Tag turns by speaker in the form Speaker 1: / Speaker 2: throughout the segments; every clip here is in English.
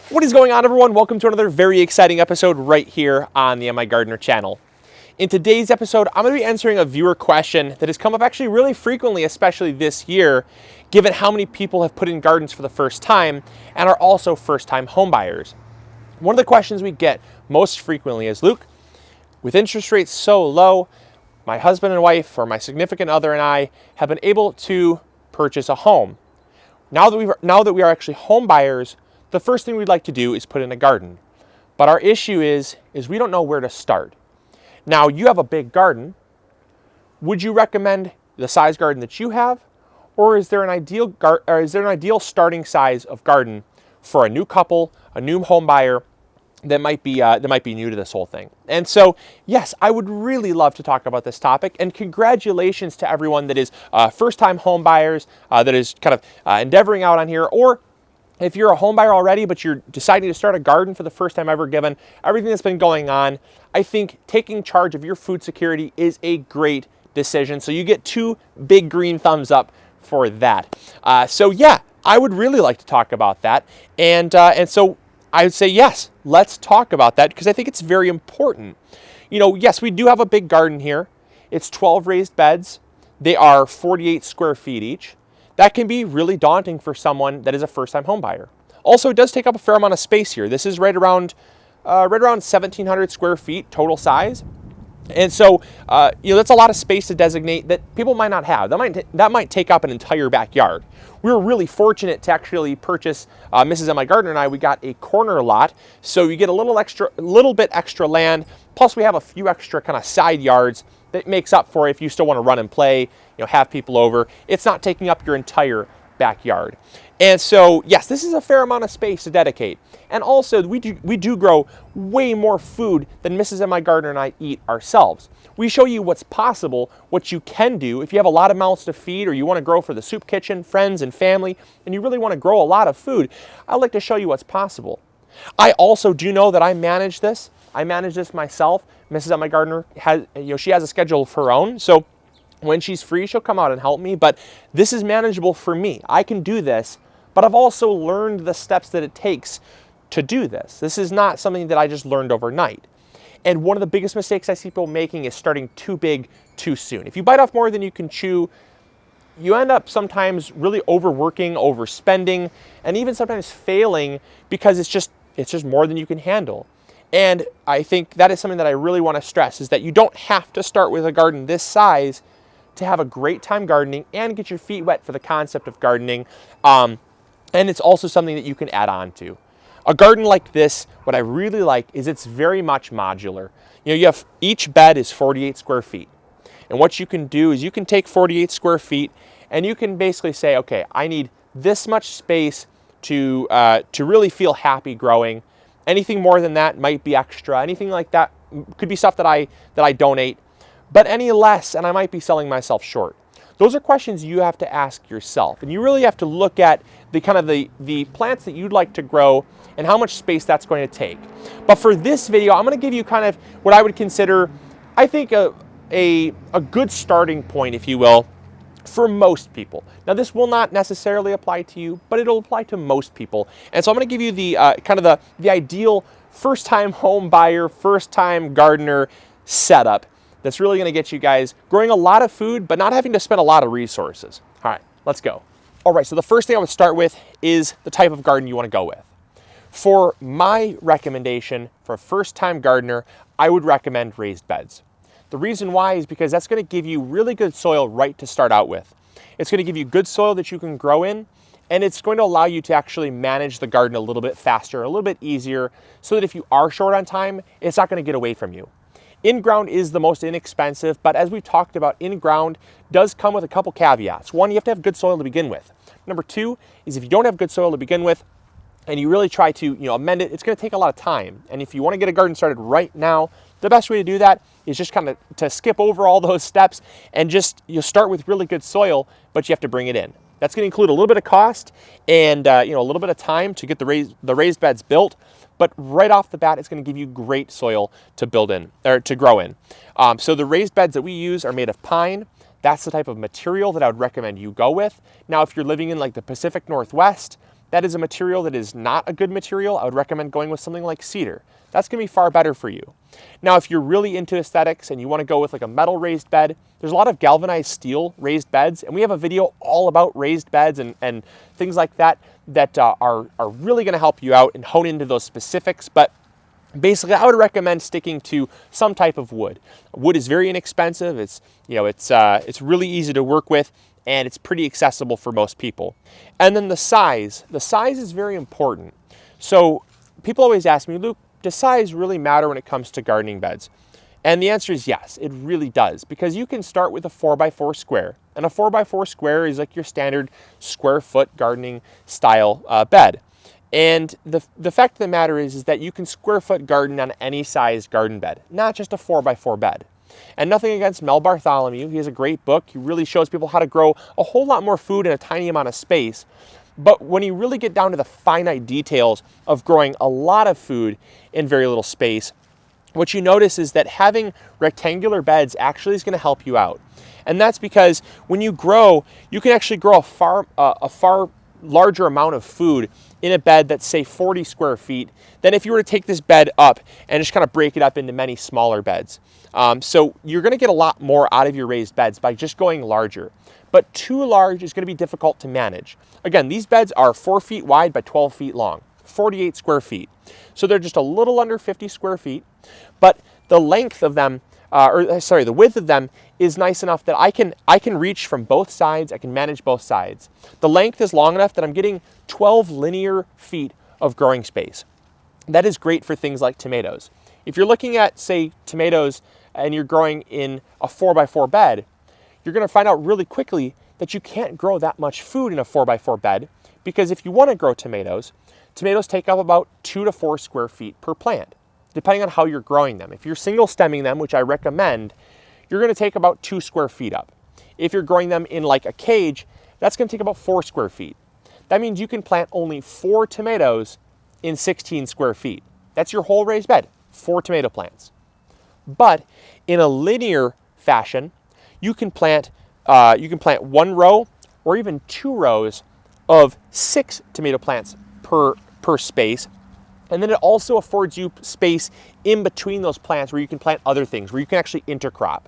Speaker 1: What is going on, everyone? Welcome to another very exciting episode right here on the MIgardener channel. In today's episode, I'm going to be answering a viewer question that has come up actually really frequently, especially this year, given how many people have put in gardens for the first time and are also first-time homebuyers. One of the questions we get most frequently is, Luke, with interest rates so low, my husband and wife, or my significant other and I, have been able to purchase a home. Now that we are actually home buyers, the first thing we'd like to do is put in a garden. But our issue is we don't know where to start. Now, you have a big garden. Would you recommend the size garden that you have? Or is there an ideal starting size of garden for a new couple, a new home buyer that might be new to this whole thing? And so, yes, I would really love to talk about this topic, and congratulations to everyone that is first-time home buyers, that is kind of endeavoring out on here, or if you're a home buyer already, but you're deciding to start a garden for the first time ever, given everything that's been going on. I think taking charge of your food security is a great decision. So you get 2 big green thumbs up for that. So yeah, I would really like to talk about that. And so I would say, yes, let's talk about that, because I think it's very important. You know, yes, we do have a big garden here. It's 12 raised beds. They are 48 square feet each. That can be really daunting for someone that is a first-time home buyer. Also, it does take up a fair amount of space here. This is right around 1,700 square feet total size. And so, that's a lot of space to designate that people might not have. That might take up an entire backyard. We were really fortunate to actually purchase, Mrs. MIgardener and I, we got a corner lot. So you get a little bit extra land. Plus we have a few extra kind of side yards that makes up for if you still want to run and play, have people over. It's not taking up your entire backyard. And so, yes, this is a fair amount of space to dedicate. And also, we do grow way more food than Mrs. MIgardener and I eat ourselves. We show you what's possible, what you can do if you have a lot of mouths to feed, or you want to grow for the soup kitchen, friends and family, and you really want to grow a lot of food. I'd like to show you what's possible. I also do know that I manage this. I manage this myself. Mrs. MIgardener has, she has a schedule of her own. So when she's free, she'll come out and help me. But this is manageable for me. I can do this, but I've also learned the steps that it takes to do this. This is not something that I just learned overnight. And one of the biggest mistakes I see people making is starting too big too soon. If you bite off more than you can chew, you end up sometimes really overworking, overspending, and even sometimes failing because it's just more than you can handle. And I think that is something that I really want to stress, is that you don't have to start with a garden this size to have a great time gardening and get your feet wet for the concept of gardening. And it's also something that you can add on to. A garden like this, what I really like is it's very much modular. You have each bed is 48 square feet. And what you can do is you can take 48 square feet and you can basically say, okay, I need this much space to really feel happy growing. Anything more than that might be extra. Anything like that could be stuff that I donate. But any less, and I might be selling myself short. Those are questions you have to ask yourself. And you really have to look at the plants that you'd like to grow and how much space that's going to take. But for this video, I'm going to give you kind of what I would consider, I think, a good starting point, if you will, for most people. Now, this will not necessarily apply to you, but it'll apply to most people. And so I'm going to give you the the ideal first-time home buyer, first-time gardener setup that's really going to get you guys growing a lot of food, but not having to spend a lot of resources. All right, let's go. All right, so the first thing I would start with is the type of garden you want to go with. For my recommendation for a first-time gardener, I would recommend raised beds. The reason why is because that's going to give you really good soil right to start out with. It's going to give you good soil that you can grow in, and it's going to allow you to actually manage the garden a little bit faster, a little bit easier, so that if you are short on time, it's not going to get away from you. In-ground is the most inexpensive, but as we've talked about, in-ground does come with a couple caveats. One, you have to have good soil to begin with. Number 2 is if you don't have good soil to begin with, and you really try to amend it, it's going to take a lot of time. And if you want to get a garden started right now, the best way to do that is just kind of to skip over all those steps and just start with really good soil, but you have to bring it in. That's going to include a little bit of cost and a little bit of time to get the raised beds built. But right off the bat, it's going to give you great soil to build in or to grow in. So the raised beds that we use are made of pine. That's the type of material that I would recommend you go with. Now, if you're living in like the Pacific Northwest, that is a material that is not a good material, I would recommend going with something like cedar. That's going to be far better for you. Now, if you're really into aesthetics and you want to go with like a metal raised bed, there's a lot of galvanized steel raised beds, and we have a video all about raised beds and things like that are really going to help you out and hone into those specifics. But basically, I would recommend sticking to some type of wood. Wood is very inexpensive. It's really easy to work with, and it's pretty accessible for most people. And then the size is very important. So people always ask me, Luke, does size really matter when it comes to gardening beds? And the answer is yes, it really does, because you can start with a 4x4 square, and a 4x4 square is like your standard square foot gardening style bed. And the fact of the matter is that you can square foot garden on any size garden bed, not just a 4x4 bed. And nothing against Mel Bartholomew. He has a great book. He really shows people how to grow a whole lot more food in a tiny amount of space. But when you really get down to the finite details of growing a lot of food in very little space, what you notice is that having rectangular beds actually is going to help you out. And that's because when you grow, you can actually grow a far larger amount of food in a bed that's, say, 40 square feet than if you were to take this bed up and just kind of break it up into many smaller beds. So you're going to get a lot more out of your raised beds by just going larger. But too large is going to be difficult to manage. Again, these beds are 4 feet wide by 12 feet long, 48 square feet. So they're just a little under 50 square feet, but the length of them, the width of them is nice enough that I can reach from both sides. I can manage both sides. The length is long enough that I'm getting 12 linear feet of growing space. That is great for things like tomatoes. If you're looking at, say, tomatoes and you're growing in a 4x4 bed, you're going to find out really quickly that you can't grow that much food in a 4x4 bed, because if you want to grow tomatoes take up about 2 to 4 square feet per plant, depending on how you're growing them. If you're single stemming them, which I recommend, you're going to take about 2 square feet up. If you're growing them in like a cage, that's going to take about 4 square feet. That means you can plant only 4 tomatoes in 16 square feet. That's your whole raised bed, 4 tomato plants. But in a linear fashion, you can plant 1 row or even 2 rows of 6 tomato plants per space. And then it also affords you space in between those plants where you can plant other things, where you can actually intercrop.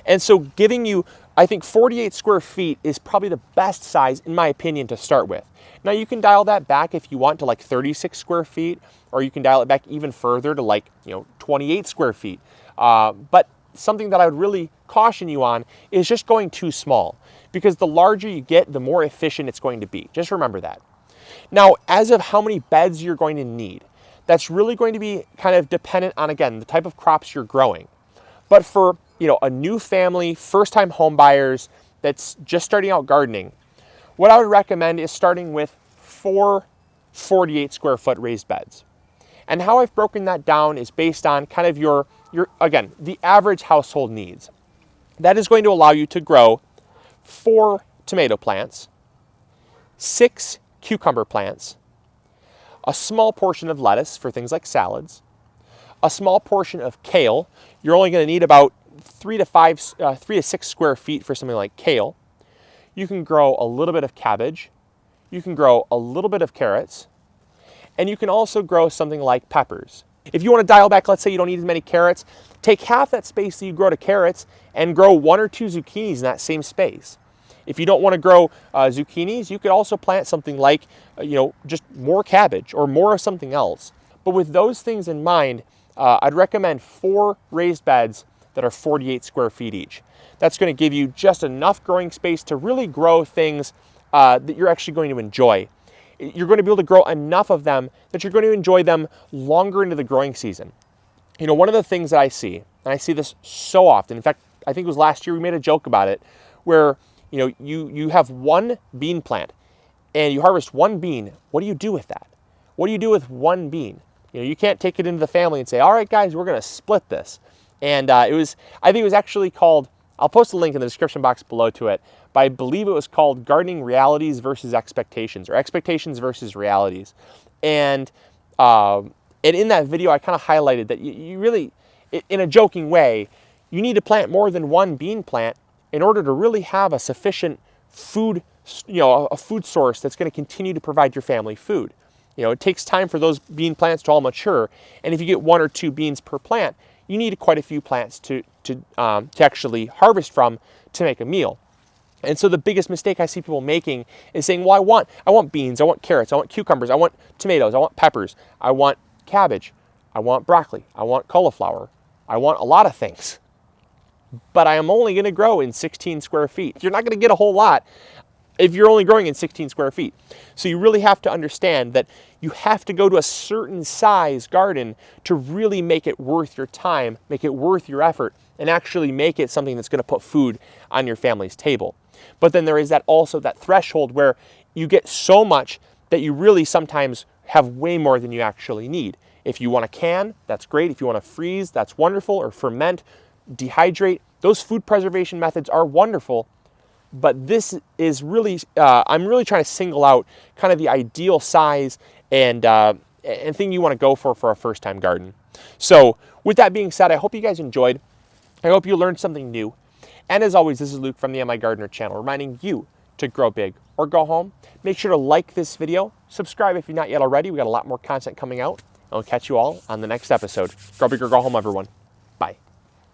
Speaker 1: And so giving you, I think 48 square feet is probably the best size, in my opinion, to start with. Now you can dial that back if you want to like 36 square feet, or you can dial it back even further to like 28 square feet. But something that I would really caution you on is just going too small, because the larger you get, the more efficient it's going to be. Just remember that. Now, as of how many beds you're going to need, that's really going to be kind of dependent on, again, the type of crops you're growing. But for a new family, first-time home buyers that's just starting out gardening, what I would recommend is starting with 4 48 square foot raised beds. And how I've broken that down is based on kind of your again, the average household needs. That is going to allow you to grow 4 tomato plants, 6 cucumber plants, a small portion of lettuce for things like salads, a small portion of kale. You're only going to need about 3 to 6 square feet for something like kale. You can grow a little bit of cabbage. You can grow a little bit of carrots. And you can also grow something like peppers. If you want to dial back, let's say you don't need as many carrots, take half that space that you grow to carrots and grow 1 or 2 zucchinis in that same space. If you don't want to grow zucchinis, you could also plant something like, just more cabbage or more of something else. But with those things in mind, I'd recommend 4 raised beds that are 48 square feet each. That's going to give you just enough growing space to really grow things that you're actually going to enjoy. You're going to be able to grow enough of them that you're going to enjoy them longer into the growing season. One of the things that I see, and I see this so often, in fact, I think it was last year we made a joke about it, where you have 1 bean plant and you harvest 1 bean. What do you do with that? What do you do with 1 bean? You can't take it into the family and say, all right, guys, we're going to split this. And I think it was actually called, I'll post a link in the description box below to it, but I believe it was called Gardening Realities versus Expectations, or Expectations versus Realities. And in that video, I kind of highlighted that you really, in a joking way, you need to plant more than 1 bean plant in order to really have a sufficient food a food source that's going to continue to provide your family food. It takes time for those bean plants to all mature, and if you get 1 or 2 beans per plant, you need quite a few plants to actually harvest from to make a meal. And so the biggest mistake I see people making is saying, well, I want beans, I want carrots, I want cucumbers, I want tomatoes, I want peppers, I want cabbage, I want broccoli, I want cauliflower, I want a lot of things. But I am only going to grow in 16 square feet. You're not going to get a whole lot if you're only growing in 16 square feet. So you really have to understand that you have to go to a certain size garden to really make it worth your time, make it worth your effort, and actually make it something that's going to put food on your family's table. But then there is also that threshold where you get so much that you really sometimes have way more than you actually need. If you want to can, that's great. If you want to freeze, that's wonderful, or ferment, dehydrate. Those food preservation methods are wonderful. But this is really, I'm really trying to single out kind of the ideal size and thing you want to go for a first-time garden. So with that being said, I hope you guys enjoyed. I hope you learned something new. And as always, this is Luke from the MIgardener channel, reminding you to grow big or go home. Make sure to like this video, subscribe if you're not yet already. We got a lot more content coming out. I'll catch you all on the next episode. Grow big or go home, everyone.